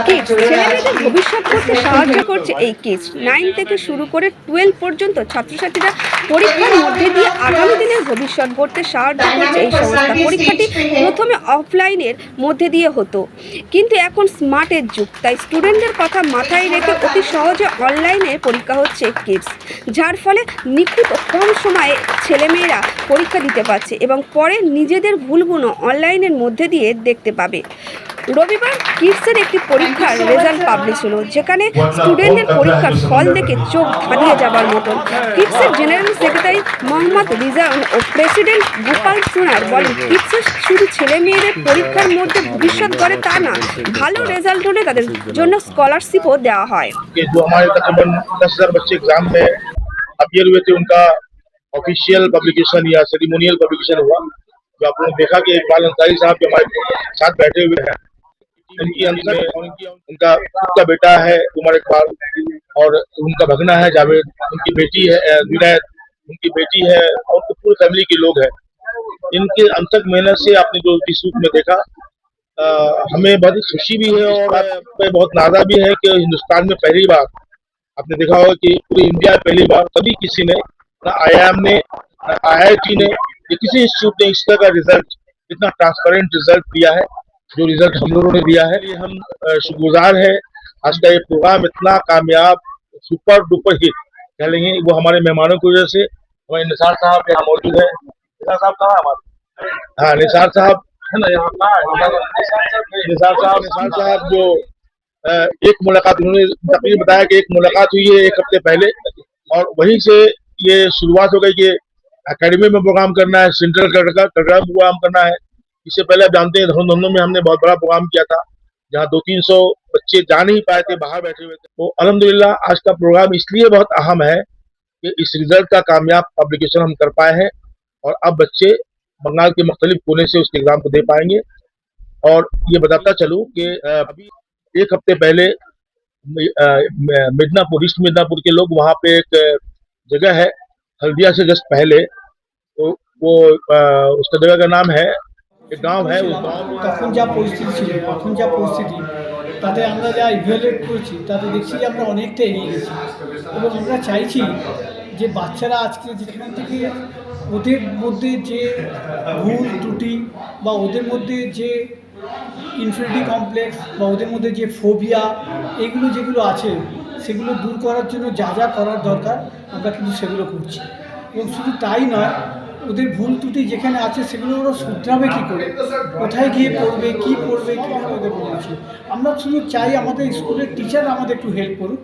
Kids ছেলেমেয়েদের ভবিষ্যৎ করতে সাহায্য করছে এই কিডস। 9 থেকে শুরু করে 12 পর্যন্ত ছাত্রছাত্রীরা পরীক্ষার মধ্যে দিয়ে আগামী দিনের ভবিষ্যৎ গড়তে সাহায্য করছে এই সংস্থা। পরীক্ষাটি প্রথমে অফলাইনের মধ্যে দিয়ে হতো, কিন্তু এখন স্মার্টের যুগ, তাই স্টুডেন্টদের কথা মাথায় রেখে অতি সহজে অনলাইনে পরীক্ষা হচ্ছে কিডস, যার ফলে নিখুঁত ও কম সময়ে ছেলেমেয়েরা পরীক্ষা দিতে পারছে এবং পরে নিজেদের ভুলগুলো অনলাইনের মধ্যে দিয়ে দেখতে পাবে। রবিবার কিডসের একটি পরীক্ষার রেজাল্ট পাবলিশ হলো, যেখানে স্টুডেন্টদের পরীক্ষার ফল দেখে চোখ ধাঁধিয়ে যাবার মতন। কিডসের জেনারেল সেক্রেটারি মোহাম্মদ রিজাউন ও প্রেসিডেন্ট গোপাল সোনার বলেন, কিডসের শুধু ছেলে মেয়েদের পরীক্ষার মধ্যে ভবিষ্যৎ গড়ে তা না, ভালো রেজাল্ট হলে তাদের জন্য স্কলারশিপও দেওয়া হয়। जो हमारे तकरीबन 10,000 बच्चे एग्जाम में अपीयर हुए थे, उनका ऑफिशियल पब्लिकेशन या सेरेमोनियल पब्लिकेशन हुआ। जो आप लोगों ने देखा कि इकबाल अंसारी साहब जो हमारे साथ बैठे हुए हैं, उनकी अंदर उनका खुद का बेटा है उमर इकबाल, और उनका भगना है जावेद, उनकी बेटी है विनायत, उनकी बेटी है, और उनकी पूरी फैमिली के लोग हैं। इनके अनथक मेहनत से आपने जो इस रूप में देखा, हमें बहुत खुशी भी है और बहुत नाजा भी है कि हिंदुस्तान में पहली बार आपने देखा होगा कि पूरे इंडिया में पहली बार कभी किसी ने, ना IIM ने, ना IIT ने, या किसी इंस्टीट्यूट ने इस तरह का रिजल्ट, इतना ट्रांसपेरेंट रिजल्ट दिया है जो रिजल्ट हम लोगों ने दिया है। ये हम शुक्रगुजार है। आज का ये प्रोग्राम इतना कामयाब, सुपर डुपर हिट कह लेंगे, वो हमारे मेहमानों की वजह से। हमारे निसार साहब यहाँ मौजूद है। निसार साहब कहाँ है हमारे? हाँ, निसार साहब है ना, यहाँ कहाँ है निसार साहब जो एक मुलाकात उन्होंने तकरीबन बताया कि एक मुलाकात हुई है 1 हफ्ते पहले, और वहीं से ये शुरुआत हो गई कि एकेडमी में प्रोग्राम करना है, सेंट्रल प्रोग्राम करना है। इससे पहले आप जानते हैं धर्मधनु में हमने बहुत बड़ा प्रोग्राम किया था, जहाँ 200-300 बच्चे जा नहीं पाए थे, बाहर बैठे हुए थे। तो अल्हम्दुलिल्लाह आज का प्रोग्राम इसलिए बहुत अहम है कि इस रिजल्ट का कामयाब पब्लिकेशन हम कर पाए हैं, और अब बच्चे बंगाल के मुख्तलिफ कोने से उसके एग्जाम को दे पाएंगे। और ये बताता चलूँ कि अभी 1 हफ्ते पहले मिदनापुर, ईस्ट मिदनापुर के लोग, वहाँ पे एक जगह है हल्दिया से जस्ट पहले, तो वो उसका जगह का नाम है, एक गांव है, उस गांव তখন যা পরিস্থিতি ছিল, এখন যা পরিস্থিতি, তাতে আমরা যা ইভ্যালুয়েট করেছি তাতে দেখছি যে আমরা অনেকটা এগিয়ে গেছি। এবং আমরা চাইছি যে বাচ্চারা আজকে যেখান থেকে ওদের মধ্যে যে ভুল ত্রুটি বা ওদের মধ্যে যে ইনফিনিটি কমপ্লেক্স বা ওদের মধ্যে যে ফোবিয়া, এগুলো যেগুলো আছে সেগুলো দূর করার জন্য যা যা করার দরকার আমরা কিন্তু সেগুলো করছি। এবং শুধু তাই নয়, ওদের ভুল ত্রুটি যেখানে আছে সেগুলো ওরা শুধরাবে কী করে, কোথায় গিয়ে পড়বে, কী করবে, কীভাবে ওদের বলছি। আমরা শুধু চাই আমাদের স্কুলের টিচাররা আমাদের একটু হেল্প করুক।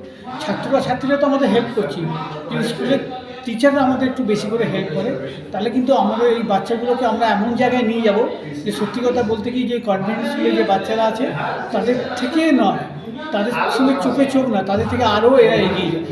ছাত্রীরা তো আমাদের হেল্প করছি, কিন্তু স্কুলের টিচাররা আমাদের একটু বেশি করে হেল্প করে, তাহলে কিন্তু আমাদের এই বাচ্চাগুলোকে আমরা এমন জায়গায় নিয়ে যাব যে সত্যি কথা বলতে কি, যে কনভেন্ট স্কুলে যে বাচ্চারা আছে তাদের থেকে নয়, তাদের সঙ্গে চোখে চোখ না, তাদের থেকে আরও এরা এগিয়ে যাবে।